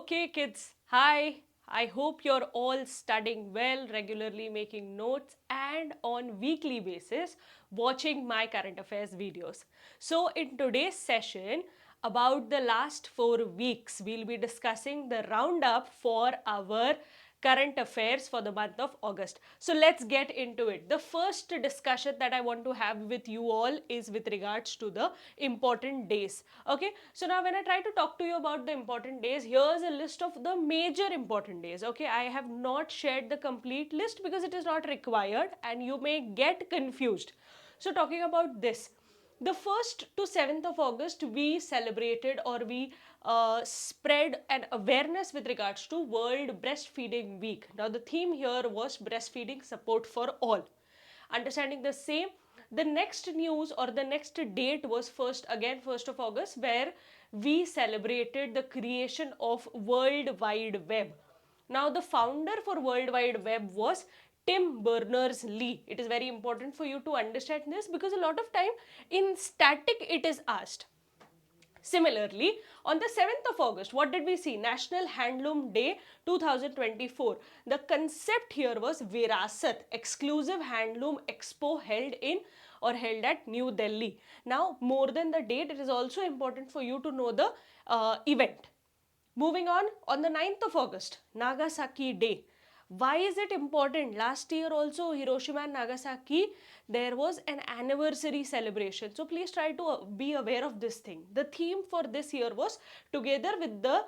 Okay, kids, hi. I hope you're all studying well, regularly making notes, and on weekly basis watching my current affairs videos. So, in today's session, about the last 4 weeks, we'll be discussing the roundup for our current affairs for the month of August. So let's get into it. The first discussion that I want to have with you all is with regards to the important days. Okay, so now when I try to talk to you about the important days, here's a list of the major important days. Okay, I have not shared the complete list because it is not required and you may get confused. So talking about this, the 1st to 7th of August, we celebrated or we spread an awareness with regards to World Breastfeeding Week. Now, the theme here was breastfeeding support for all. Understanding the same, the next news or the next date was 1st of August, where we celebrated the creation of World Wide Web. Now, the founder for World Wide Web was Tim Berners-Lee. It is very important for you to understand this because a lot of time in static it is asked. Similarly, on the 7th of August, what did we see? National Handloom Day 2024. The concept here was Virasat, exclusive handloom expo held at New Delhi. Now, more than the date, it is also important for you to know the event. Moving on the 9th of August, Nagasaki Day. Why is it important? Last year also, Hiroshima and Nagasaki, there was an anniversary celebration. So please try to be aware of this thing. The theme for this year was, together with the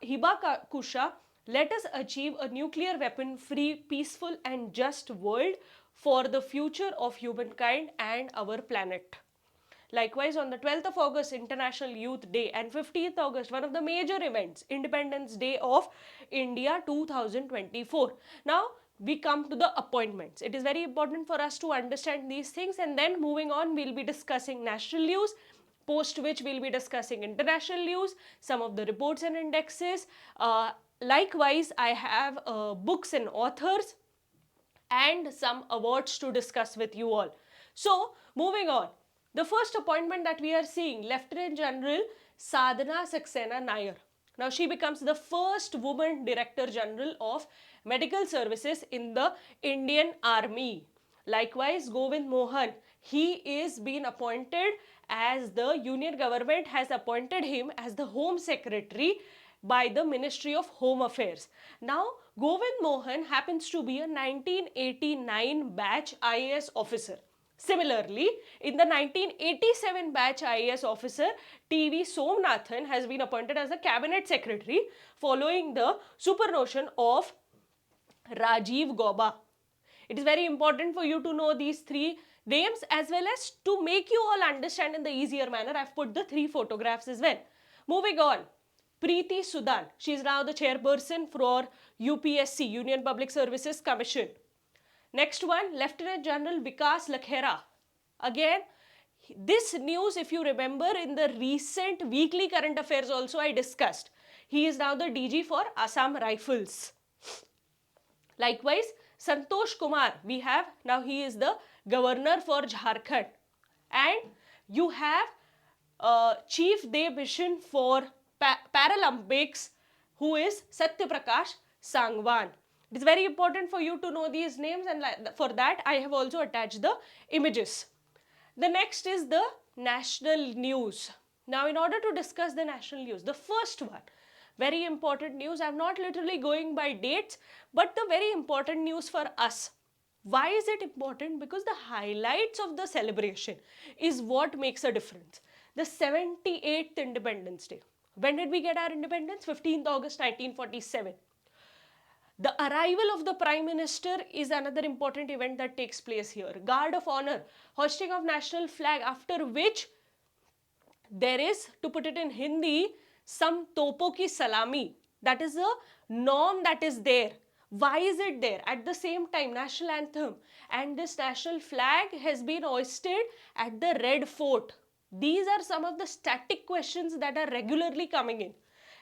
Hibakusha, let us achieve a nuclear weapon-free, peaceful and just world for the future of humankind and our planet. Likewise, on the 12th of August, International Youth Day, and 15th August, one of the major events, Independence Day of India 2024. Now, we come to the appointments. It is very important for us to understand these things, and then moving on, we'll be discussing national news, post which we'll be discussing international news, some of the reports and indexes. Likewise, I have books and authors and some awards to discuss with you all. So, moving on. The first appointment that we are seeing, Lieutenant General Sadhana Saxena Nair. Now, she becomes the first woman Director General of Medical Services in the Indian Army. Likewise, Govind Mohan, he is being appointed as the Union government has appointed him as the Home Secretary by the Ministry of Home Affairs. Now, Govind Mohan happens to be a 1989 batch IAS officer. Similarly, in the 1987 batch IAS officer, T.V. Somnathan has been appointed as the Cabinet Secretary following the superannuation of Rajiv Gauba. It is very important for you to know these three names as well as to make you all understand in the easier manner. I've put the three photographs as well. Moving on. Preeti Sudan. She is now the chairperson for UPSC, Union Public Services Commission. Next one, Lieutenant General Vikas Lakhera. Again, this news, if you remember, in the recent weekly current affairs also I discussed. He is now the DG for Assam Rifles. Likewise, Santosh Kumar, we have, now he is the governor for Jharkhand. And you have Chief de Mission for Paralympics, who is Satya Prakash Sangwan. It is very important for you to know these names, and for that I have also attached the images. The next is the national news. Now, in order to discuss the national news, the first one, very important news. I'm not literally going by dates, but the very important news for us. Why is it important? Because the highlights of the celebration is what makes a difference. The 78th Independence Day. When did we get our independence? 15th August 1947. The arrival of the Prime Minister is another important event that takes place here. Guard of Honor, hoisting of national flag, after which there is, to put it in Hindi, some topo ki salami. That is a norm that is there. Why is it there? At the same time, national anthem and this national flag has been hoisted at the Red Fort. These are some of the static questions that are regularly coming in.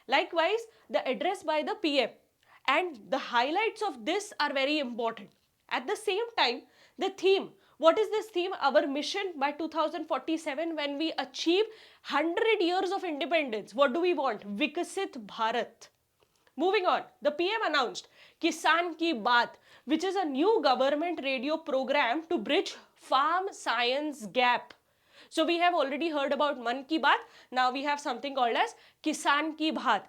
Likewise, the address by the PM. And the highlights of this are very important. At the same time, the theme. What is this theme? Our mission by 2047, when we achieve 100 years of independence. What do we want? Vikasit Bharat. Moving on, the PM announced Kisan Ki Baat, which is a new government radio program to bridge farm science gap. So we have already heard about Man Ki Baat. Now we have something called as Kisan Ki Baat.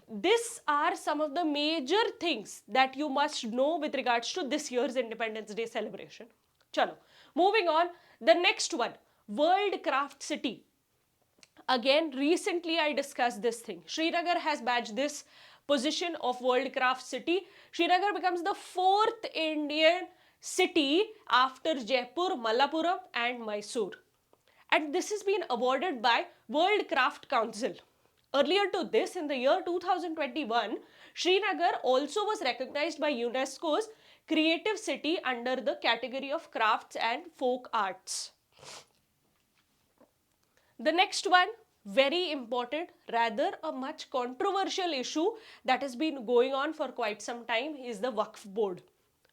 These are some of the major things that you must know with regards to this year's Independence Day celebration. Chalo. Moving on, the next one, World Craft City. Again, recently I discussed this thing. Srinagar has badged this position of World Craft City. Srinagar becomes the 4th Indian city after Jaipur, Malappuram and Mysore. And this has been awarded by World Craft Council. Earlier to this, in the year 2021, Srinagar also was recognized by UNESCO's Creative City under the category of crafts and folk arts. The next one, very important, rather a much controversial issue that has been going on for quite some time is the Waqf Board.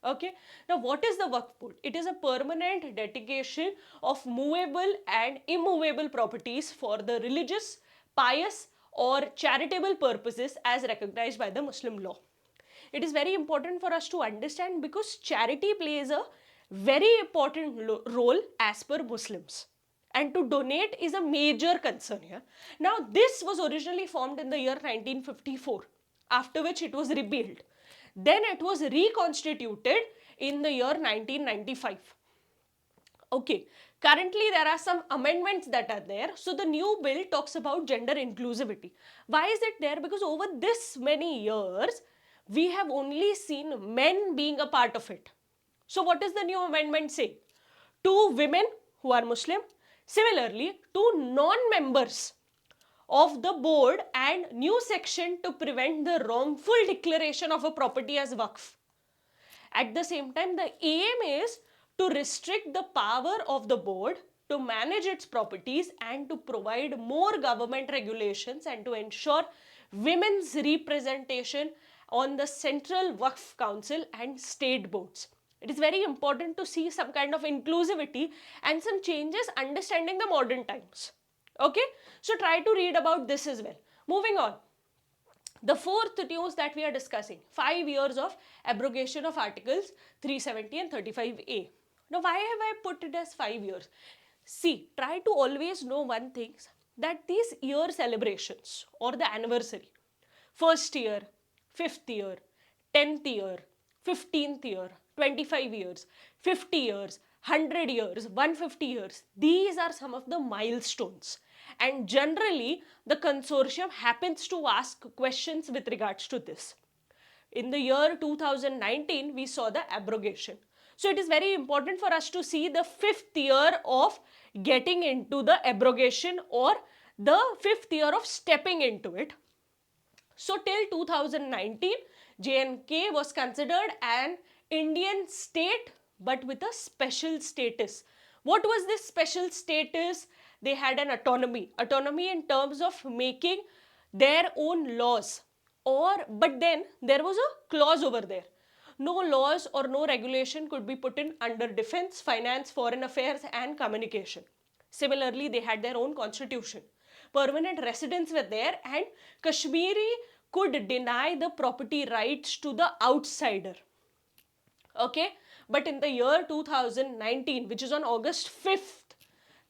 Okay, now what is the Waqf Board? It is a permanent dedication of movable and immovable properties for the religious, pious or charitable purposes as recognized by the Muslim law. It is very important for us to understand because charity plays a very important role as per Muslims. And to donate is a major concern here. Now, this was originally formed in the year 1954, after which it was rebuilt. Then it was reconstituted in the year 1995. Okay, currently there are some amendments that are there. So the new bill talks about gender inclusivity. Why is it there? Because over this many years, we have only seen men being a part of it. So what does the new amendment say? 2 women who are Muslim, similarly, 2 non-members of the board and new section to prevent the wrongful declaration of a property as waqf. At the same time, the aim is to restrict the power of the board to manage its properties and to provide more government regulations and to ensure women's representation on the Central Waqf Council and state boards. It is very important to see some kind of inclusivity and some changes understanding the modern times. Okay, so try to read about this as well. Moving on. The fourth news that we are discussing, 5 years of abrogation of Articles 370 and 35A. Now, why have I put it as 5 years? See, try to always know one thing, that these year celebrations or the anniversary, 1st year, 5th year, 10th year, 15th year, 25 years, 50 years, 100 years, 150 years, these are some of the milestones. And generally, the consortium happens to ask questions with regards to this. In the year 2019, we saw the abrogation. So it is very important for us to see the 5th year of getting into the abrogation or the 5th year of stepping into it. So till 2019, J&K was considered an Indian state but with a special status. What was this special status? They had an autonomy in terms of making their own laws. But then there was a clause over there. No laws or no regulation could be put in under defense, finance, foreign affairs and communication. Similarly, they had their own constitution. Permanent residents were there and Kashmiri could deny the property rights to the outsider. Okay, but in the year 2019, which is on August 5th,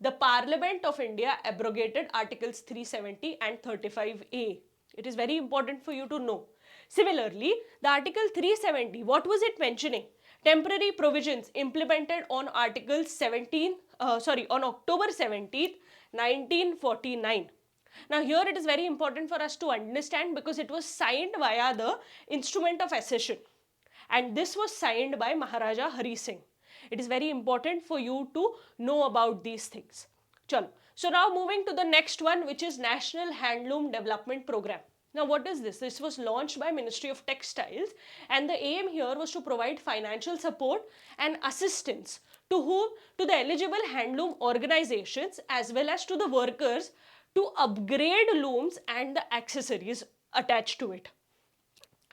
the Parliament of India abrogated Articles 370 and 35A. It is very important for you to know. Similarly, the Article 370, what was it mentioning? Temporary provisions implemented on Article 17, on October 17th, 1949. Now here it is very important for us to understand because it was signed via the Instrument of Accession. And this was signed by Maharaja Hari Singh. It is very important for you to know about these things. Chalo. So now moving to the next one, which is National Handloom Development Program. Now what is this? This was launched by Ministry of Textiles and the aim here was to provide financial support and assistance to whom? To the eligible handloom organizations as well as to the workers to upgrade looms and the accessories attached to it.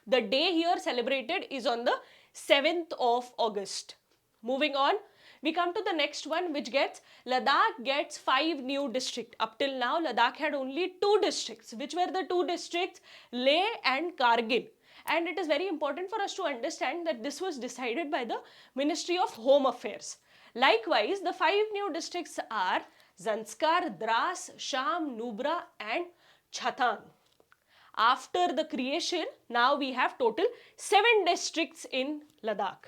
The day here celebrated is on the 7th of August. Moving on, we come to the next one, which gets Ladakh gets 5 new districts. Up till now, Ladakh had only 2 districts. Which were the 2 districts? Leh and Kargil. And it is very important for us to understand that this was decided by the Ministry of Home Affairs. Likewise, the 5 new districts are Zanskar, Dras, Sham, Nubra and Chhatang. After the creation, now we have total 7 districts in Ladakh.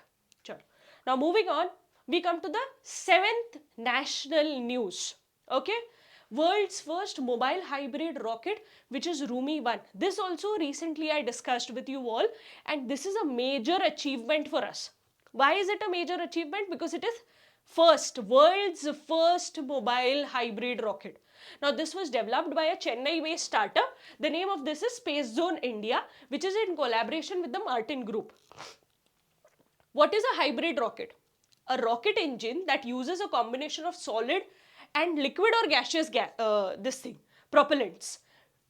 Now moving on, we come to the 7th national news. Okay, world's first mobile hybrid rocket, which is Rumi 1. This also recently I discussed with you all, and this is a major achievement for us. Why is it a major achievement? Because it is world's first mobile hybrid rocket. Now this was developed by a Chennai-based startup. The name of this is Space Zone India, which is in collaboration with the Martin Group. What is a hybrid rocket? A rocket engine that uses a combination of solid and liquid or gaseous propellants,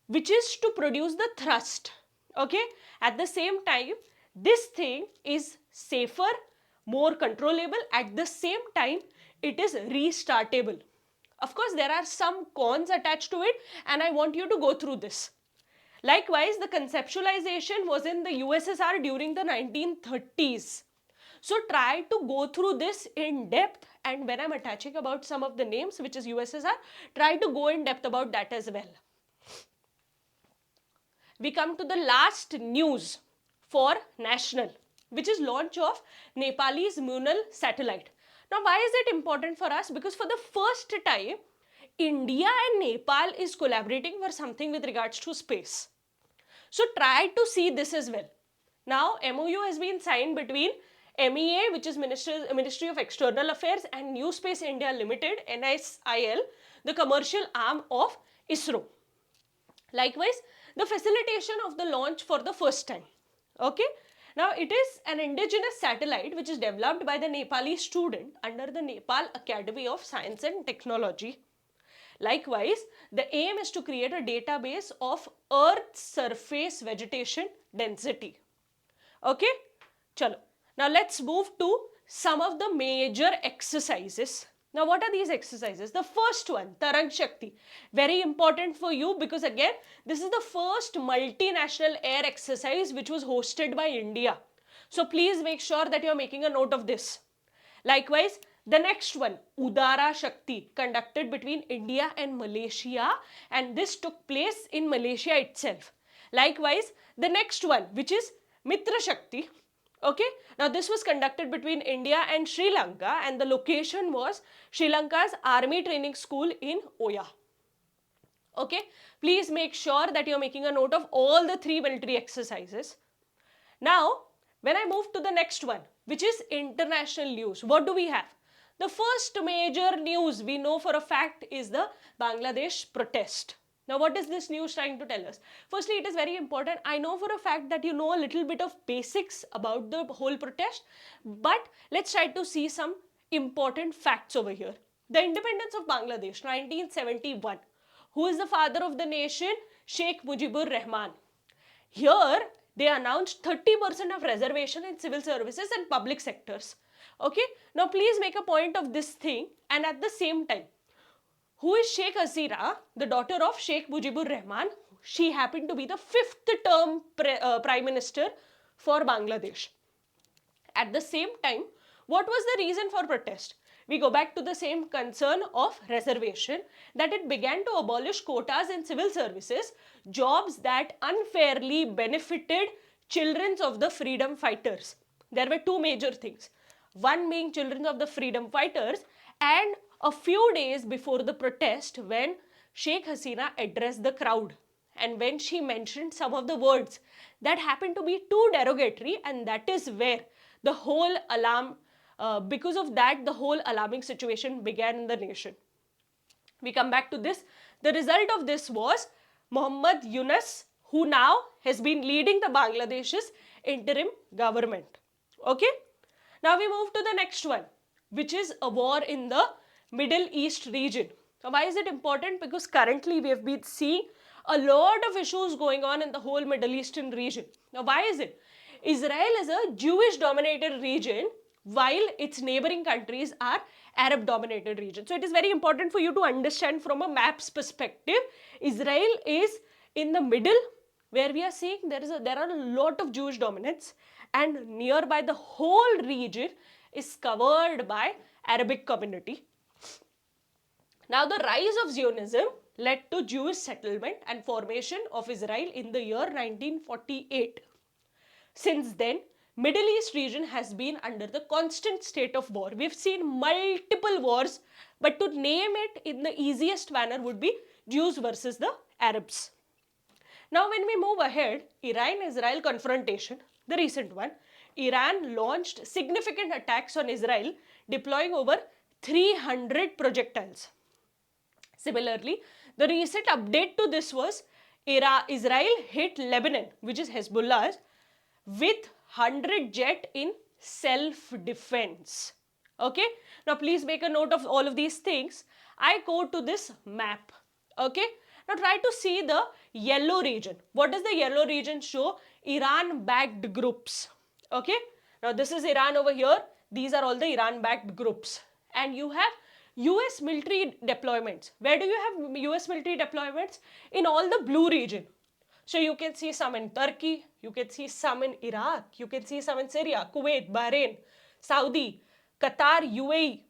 which is to produce the thrust. Okay, at the same time, this thing is safer, more controllable. At the same time, it is restartable. Of course, there are some cons attached to it, and I want you to go through this. Likewise, the conceptualization was in the USSR during the 1930s. So try to go through this in depth, and when I'm attaching about some of the names, which is USSR, try to go in depth about that as well. We come to the last news for national, which is launch of Nepalese Munal satellite. Now why is it important for us? Because for the first time, India and Nepal is collaborating for something with regards to space. So try to see this as well. Now MOU has been signed between MEA, which is Ministry of External Affairs, and New Space India Limited, NSIL, the commercial arm of ISRO. Likewise, the facilitation of the launch for the first time. Okay. Now, it is an indigenous satellite which is developed by the Nepali student under the Nepal Academy of Science and Technology. Likewise, the aim is to create a database of Earth's surface vegetation density. Okay. Chalo. Now let's move to some of the major exercises. Now what are these exercises? The first one, Tarang Shakti, very important for you because again, this is the first multinational air exercise which was hosted by India. So please make sure that you are making a note of this. Likewise, the next one, Udara Shakti, conducted between India and Malaysia, and this took place in Malaysia itself. Likewise, the next one, which is Mitra Shakti. Okay, now this was conducted between India and Sri Lanka, and the location was Sri Lanka's Army Training School in Oya. Okay, please make sure that you are making a note of all the 3 military exercises. Now, when I move to the next one, which is international news, what do we have? The first major news we know for a fact is the Bangladesh protest. Now, what is this news trying to tell us? Firstly, it is very important. I know for a fact that you know a little bit of basics about the whole protest, but let's try to see some important facts over here. The independence of Bangladesh, 1971. Who is the father of the nation? Sheikh Mujibur Rahman. Here, they announced 30% of reservation in civil services and public sectors. Okay, now please make a point of this thing, and at the same time, who is Sheikh Hasina, the daughter of Sheikh Mujibur Rahman? She happened to be the 5th term Prime Minister for Bangladesh. At the same time, what was the reason for protest? We go back to the same concern of reservation, that it began to abolish quotas in civil services, jobs that unfairly benefited children of the freedom fighters. There were 2 major things. One being children of the freedom fighters, and a few days before the protest when Sheikh Hasina addressed the crowd and when she mentioned some of the words that happened to be too derogatory, and that is where the whole alarm, because of that, the whole alarming situation began in the nation. We come back to this. The result of this was Muhammad Yunus, who now has been leading the Bangladesh's interim government. Okay. Now we move to the next one, which is a war in the Middle East region. Now, why is it important? Because currently we have been seeing a lot of issues going on in the whole Middle Eastern region. Now, why is it? Israel is a Jewish dominated region while its neighboring countries are Arab dominated region. So, it is very important for you to understand from a map's perspective. Israel is in the middle where we are seeing there are a lot of Jewish dominance, and nearby the whole region is covered by Arabic community. Now the rise of Zionism led to Jewish settlement and formation of Israel in the year 1948. Since then, Middle East region has been under the constant state of war. We've seen multiple wars, but to name it in the easiest manner would be Jews versus the Arabs. Now when we move ahead, Iran-Israel confrontation, the recent one, Iran launched significant attacks on Israel, deploying over 300 projectiles. Similarly, the recent update to this was Israel hit Lebanon, which is Hezbollah, with 100 jet in self-defense. Okay, now please make a note of all of these things. I go to this map. Okay, now try to see the yellow region. What does the yellow region show? Iran-backed groups. Okay, now this is Iran over here. These are all the Iran-backed groups. And you have US military deployments. Where do you have US military deployments? In all the blue region. So you can see some in Turkey, you can see some in Iraq, you can see some in Syria, Kuwait, Bahrain, Saudi, Qatar, UAE.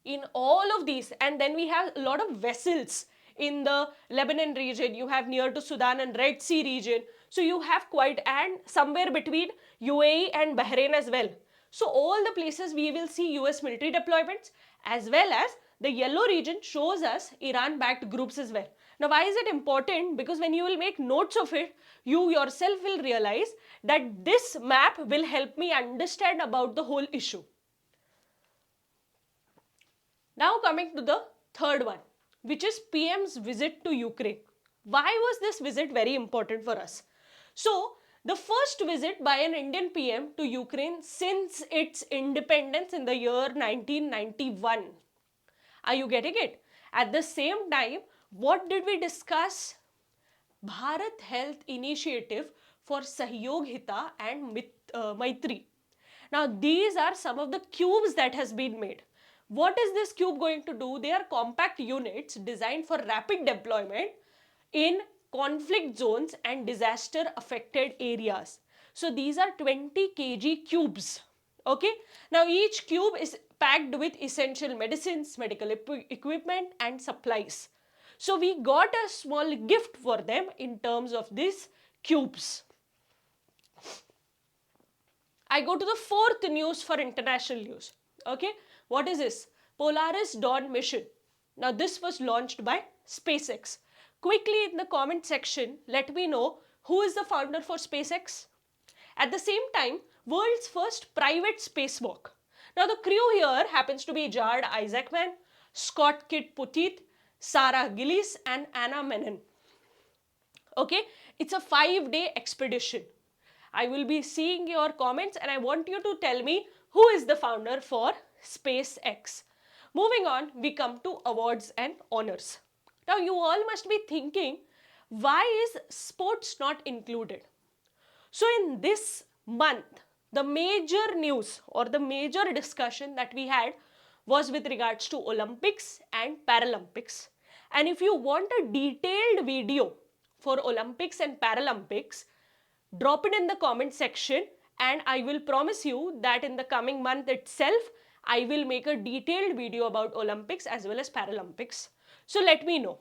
In all of these, and then we have a lot of vessels in the Lebanon region, you have near to Sudan and Red Sea region. So you have quite, and somewhere between UAE and Bahrain as well. So all the places we will see US military deployments, as well as the yellow region shows us Iran-backed groups as well. Now why is it important? Because when you will make notes of it, you yourself will realize that this map will help me understand about the whole issue. Now coming to the third one, which is PM's visit to Ukraine. Why was this visit very important for us? So the first visit by an Indian PM to Ukraine since its independence in the year 1991. Are you getting it? At the same time, what did we discuss? Bharat Health Initiative for Sahyog Hita and Maitri. Now these are some of the cubes that has been made. What is this cube going to do? They are compact units designed for rapid deployment in conflict zones and disaster affected areas. So these are 20 kg cubes. Okay. Now each cube is packed with essential medicines, medical equipment and supplies. So we got a small gift for them in terms of these cubes. I go to the fourth news for international news. Okay. What is this? Polaris Dawn mission. Now this was launched by SpaceX. Quickly in the comment section, let me know who is the founder for SpaceX. At the same time, world's first private spacewalk. Now the crew here happens to be Jared Isaacman, Scott Kidd-Poteet, Sarah Gillis and Anna Menon. Okay, it's a 5-day expedition. I will be seeing your comments and I want you to tell me who is the founder for SpaceX. Moving on, we come to awards and honors. Now you all must be thinking, why is sports not included? So in this month, the major news or the major discussion that we had was with regards to Olympics and Paralympics. And if you want a detailed video for Olympics and Paralympics, drop it in the comment section and I will promise you that in the coming month itself, I will make a detailed video about Olympics as well as Paralympics. So let me know.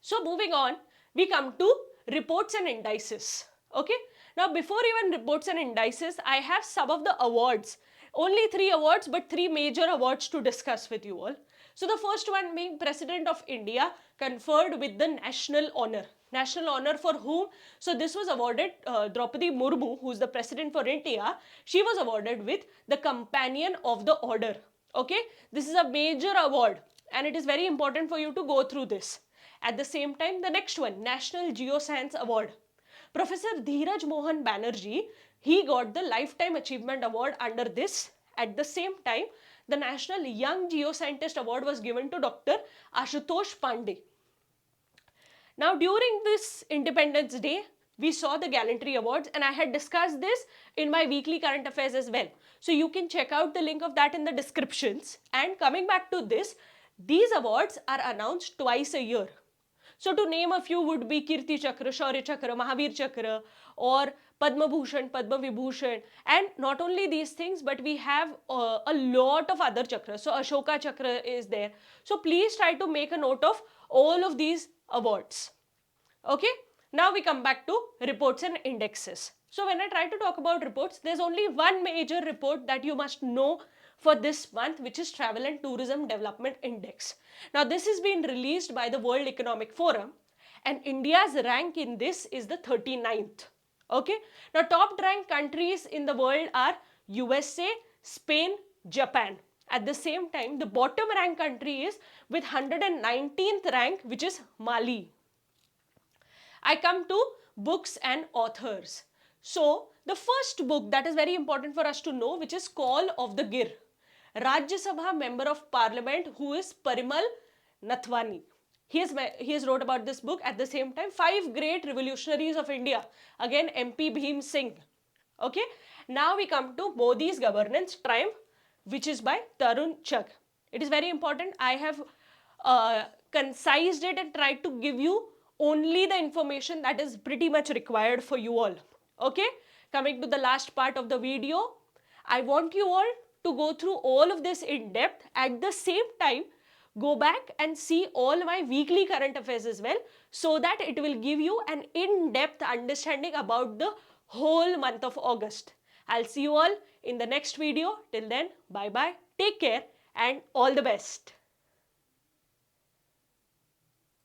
So moving on, we come to reports and indices. Okay. Now before even reports and indices, I have some of the awards. Only 3 awards, but 3 major awards to discuss with you all. So the first one being President of India conferred with the national honor. National honor for whom? So this was awarded Draupadi Murmu, who is the President for India. She was awarded with the Companion of the Order. Okay, this is a major award and it is very important for you to go through this. At the same time, the next one, National Geoscience Award. Professor Dheeraj Mohan Banerjee, he got the Lifetime Achievement Award under this. At the same time, the National Young Geoscientist Award was given to Dr. Ashutosh Pandey. Now during this Independence Day, we saw the Gallantry Awards and I had discussed this in my weekly current affairs as well. So you can check out the link of that in the descriptions. And coming back to this, these awards are announced twice a year. So to name a few would be Kirti Chakra, Shaurya Chakra, Mahavir Chakra, or Padma Bhushan, Padma Vibhushan, and not only these things, but we have a lot of other chakras. So Ashoka Chakra is there. So please try to make a note of all of these awards. Okay, now we come back to reports and indexes. So when I try to talk about reports, there's only one major report that you must know for this month, which is Travel and Tourism Development Index. Now this is being released by the World Economic Forum, and India's rank in this is the 39th. Okay, now top ranked countries in the world are USA, Spain, Japan. At the same time, the bottom ranked country is with 119th rank, which is Mali. I come to books and authors. So the first book that is very important for us to know, which is Call of the Gir. Rajya Sabha member of parliament who is Parimal Nathwani. He has wrote about this book. At the same time, 5 great revolutionaries of India. Again, MP Bhim Singh. Okay. Now we come to Modi's Governance Triumph, which is by Tarun Chugh. It is very important. I have concised it and tried to give you only the information that is pretty much required for you all. Okay, coming to the last part of the video, I want you all to go through all of this in depth. At the same time, go back and see all my weekly current affairs as well, so that it will give you an in-depth understanding about the whole month of August. I'll see you all in the next video. Till then, bye bye, take care, and all the best.